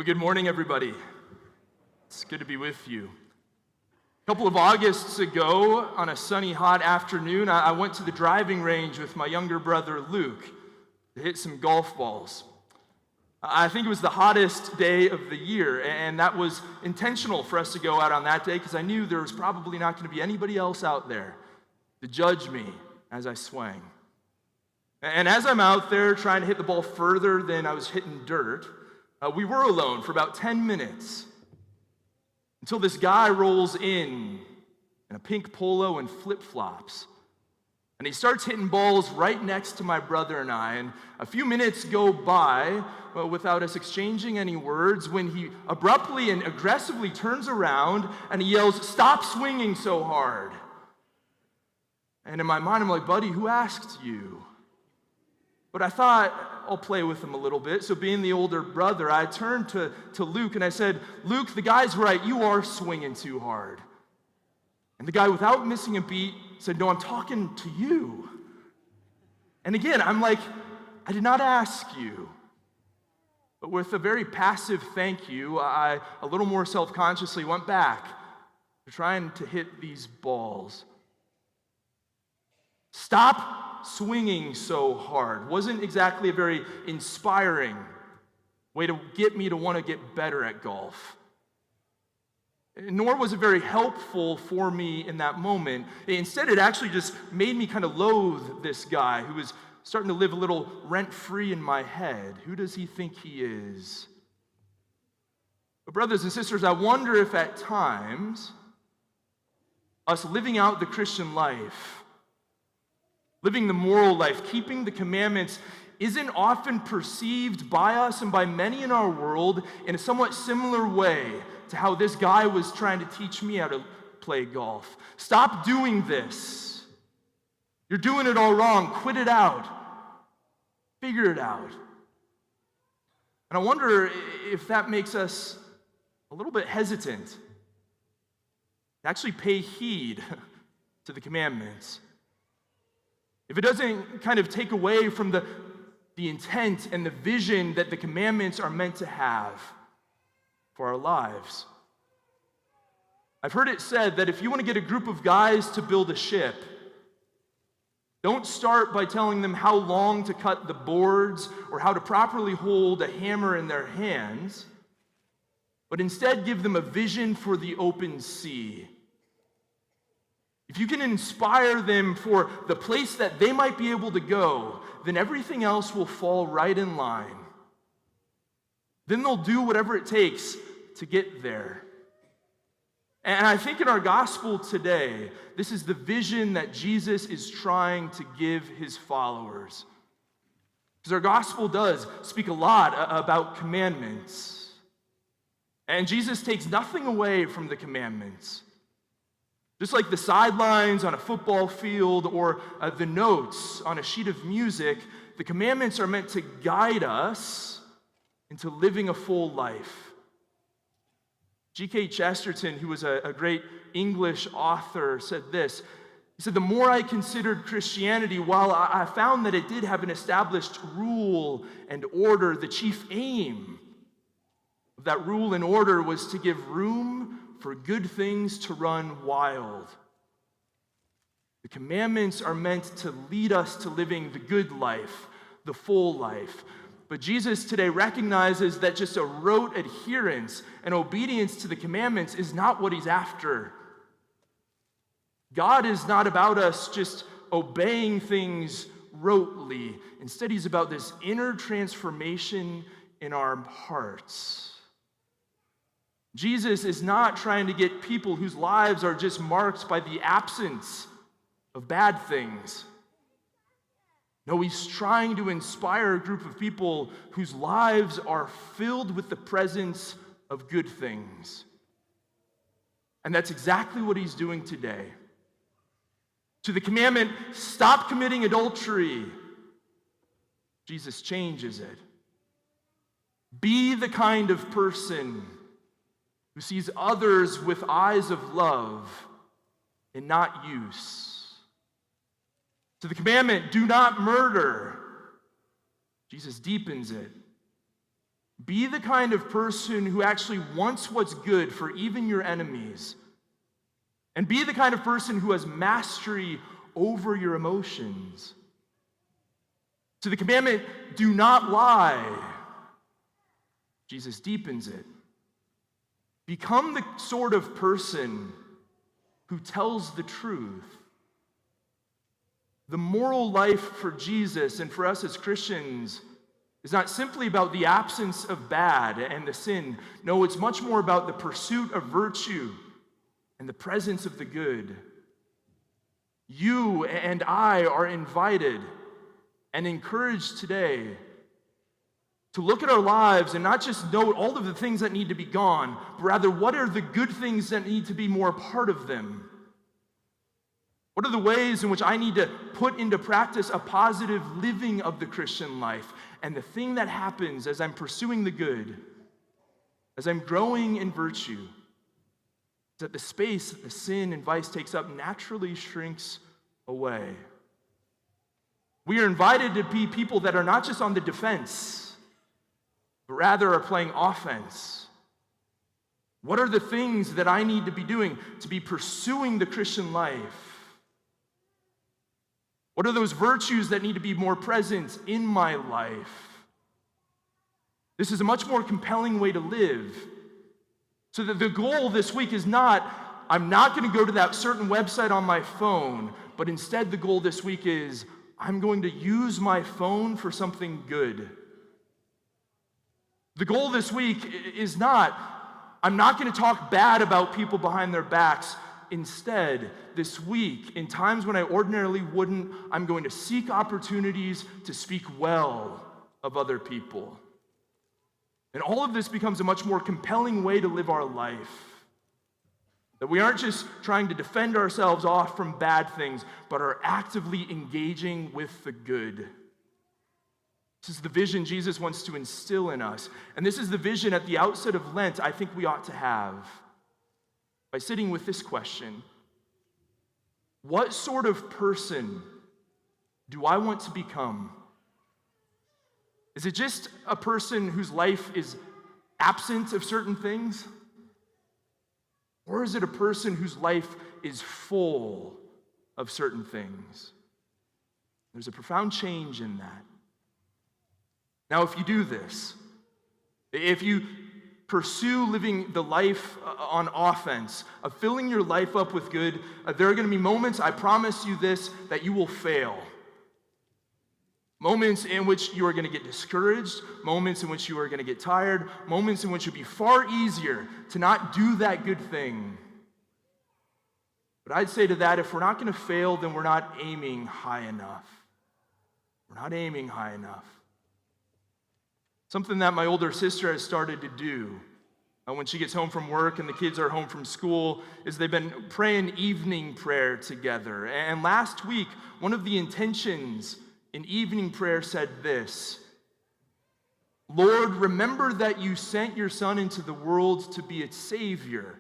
Well, good morning, everybody. It's good to be with you. A couple of Augusts ago, on a sunny, hot afternoon, I went to the driving range with my younger brother, Luke, to hit some golf balls. I think it was the hottest day of the year, and that was intentional for us to go out on that day because I knew there was probably not going to be anybody else out there to judge me as I swang. And as I'm out there trying to hit the ball further than I was hitting dirt, we were alone for about 10 minutes until this guy rolls in a pink polo and flip-flops. And he starts hitting balls right next to my brother and I. And a few minutes go by without us exchanging any words when he abruptly and aggressively turns around and he yells, "Stop swinging so hard." And in my mind, I'm like, "Buddy, who asked you?" But I thought, I'll play with him a little bit. So being the older brother, I turned to Luke and I said, "Luke, the guy's right. You are swinging too hard." And the guy, without missing a beat, said, "No, I'm talking to you." And again, I'm like, "I did not ask you." But with a very passive thank you, I, a little more self-consciously, went back to trying to hit these balls. Stop swinging so hard wasn't exactly a very inspiring way to get me to want to get better at golf. Nor was it very helpful for me in that moment. Instead, it actually just made me kind of loathe this guy who was starting to live a little rent-free in my head. Who does he think he is? But brothers and sisters, I wonder if at times, us living out the Christian life, living the moral life, keeping the commandments, isn't often perceived by us and by many in our world in a somewhat similar way to how this guy was trying to teach me how to play golf. Stop doing this. You're doing it all wrong. Quit it out. Figure it out. And I wonder if that makes us a little bit hesitant to actually pay heed to the commandments. If it doesn't kind of take away from the intent and the vision that the commandments are meant to have for our lives. I've heard it said that if you want to get a group of guys to build a ship, don't start by telling them how long to cut the boards or how to properly hold a hammer in their hands, but instead give them a vision for the open sea. If you can inspire them for the place that they might be able to go, then everything else will fall right in line. Then they'll do whatever it takes to get there. And I think in our gospel today, this is the vision that Jesus is trying to give his followers. Because our gospel does speak a lot about commandments. And Jesus takes nothing away from the commandments. Just like the sidelines on a football field or the notes on a sheet of music, the commandments are meant to guide us into living a full life. G.K. Chesterton, who was a great English author, said this. He said, "The more I considered Christianity, while I found that it did have an established rule and order, the chief aim of that rule and order was to give room for good things to run wild." The commandments are meant to lead us to living the good life, the full life. But Jesus today recognizes that just a rote adherence and obedience to the commandments is not what he's after. God is not about us just obeying things rotely. Instead, he's about this inner transformation in our hearts. Jesus is not trying to get people whose lives are just marked by the absence of bad things. No, he's trying to inspire a group of people whose lives are filled with the presence of good things. And that's exactly what he's doing today. To the commandment, "Stop committing adultery," Jesus changes it. Be the kind of person who sees others with eyes of love and not use. To the commandment, "Do not murder," Jesus deepens it. Be the kind of person who actually wants what's good for even your enemies. And be the kind of person who has mastery over your emotions. So the commandment, do not lie, Jesus deepens it. Become the sort of person who tells the truth. The moral life for Jesus and for us as Christians is not simply about the absence of bad and the sin. No, it's much more about the pursuit of virtue and the presence of the good. You and I are invited and encouraged today to look at our lives and not just note all of the things that need to be gone, but rather what are the good things that need to be more a part of them? What are the ways in which I need to put into practice a positive living of the Christian life? And the thing that happens as I'm pursuing the good, as I'm growing in virtue, is that the space that the sin and vice takes up naturally shrinks away. We are invited to be people that are not just on the defense, but rather are playing offense. What are the things that I need to be doing to be pursuing the Christian life? What are those virtues that need to be more present in my life? This is a much more compelling way to live. So that the goal this week is not, I'm not going to go to that certain website on my phone, but instead the goal this week is, I'm going to use my phone for something good. The goal this week is not, I'm not going to talk bad about people behind their backs. Instead, this week, in times when I ordinarily wouldn't, I'm going to seek opportunities to speak well of other people. And all of this becomes a much more compelling way to live our life. That we aren't just trying to defend ourselves off from bad things, but are actively engaging with the good. This is the vision Jesus wants to instill in us. And this is the vision at the outset of Lent I think we ought to have. By sitting with this question: what sort of person do I want to become? Is it just a person whose life is absent of certain things? Or is it a person whose life is full of certain things? There's a profound change in that. Now, if you do this, if you pursue living the life on offense, of filling your life up with good, there are going to be moments, I promise you this, that you will fail. Moments in which you are going to get discouraged, moments in which you are going to get tired, moments in which it would be far easier to not do that good thing. But I'd say to that, if we're not going to fail, then we're not aiming high enough. We're not aiming high enough. Something that my older sister has started to do when she gets home from work and the kids are home from school is they've been praying evening prayer together. And last week, one of the intentions in evening prayer said this: Lord, remember that you sent your Son into the world to be its Savior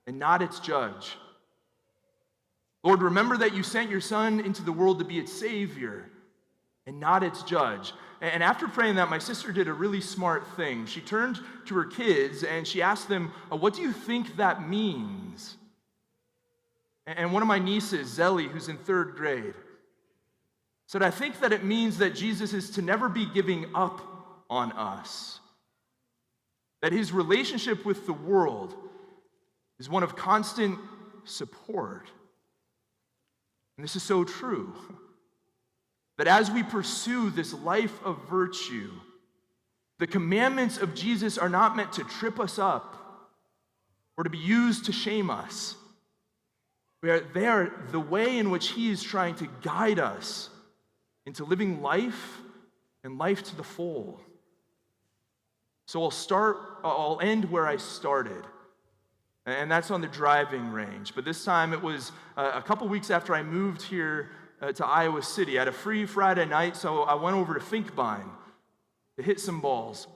and not its judge. Lord, remember that you sent your Son into the world to be its Savior and not its judge. And after praying that, my sister did a really smart thing. She turned to her kids and she asked them, what do you think that means? And one of my nieces, Zelly, who's in 3rd grade, said, I think that it means that Jesus is to never be giving up on us. That his relationship with the world is one of constant support. And this is so true. That as we pursue this life of virtue, the commandments of Jesus are not meant to trip us up or to be used to shame us. They are the way in which he is trying to guide us into living life and life to the full. So I'll end where I started, and that's on the driving range. But this time it was a couple weeks after I moved here to Iowa City. I had a free Friday night, so I went over to Finkbine to hit some balls.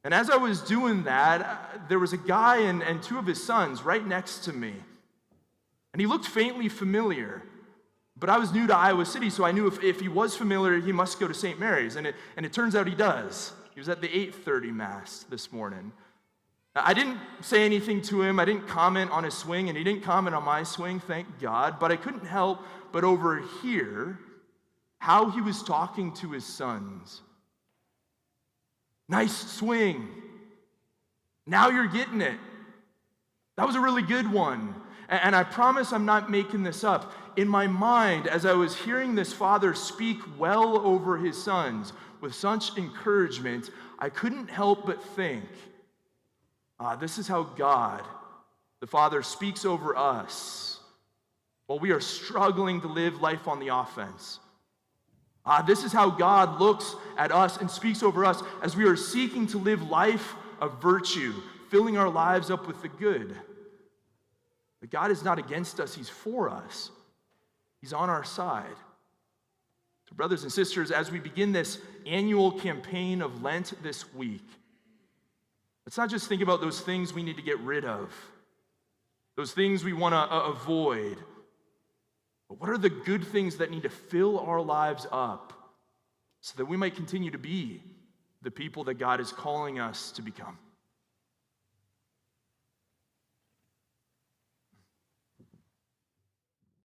And as I was doing that, there was a guy and 2 of his sons right next to me. And he looked faintly familiar. But I was new to Iowa City, so I knew if he was familiar, he must go to St. Mary's. And it turns out he does. He was at the 8:30 Mass this morning. I didn't say anything to him. I didn't comment on his swing, and he didn't comment on my swing, thank God. But I couldn't help but overhear how he was talking to his sons. Nice swing. Now you're getting it. That was a really good one. And I promise I'm not making this up. In my mind, as I was hearing this father speak well over his sons with such encouragement, I couldn't help but think, this is how God, the Father, speaks over us while we are struggling to live life on the offense. This is how God looks at us and speaks over us as we are seeking to live life of virtue, filling our lives up with the good. But God is not against us, He's for us. He's on our side. So brothers and sisters, as we begin this annual campaign of Lent this week, let's not just think about those things we need to get rid of, those things we want to avoid, but what are the good things that need to fill our lives up so that we might continue to be the people that God is calling us to become?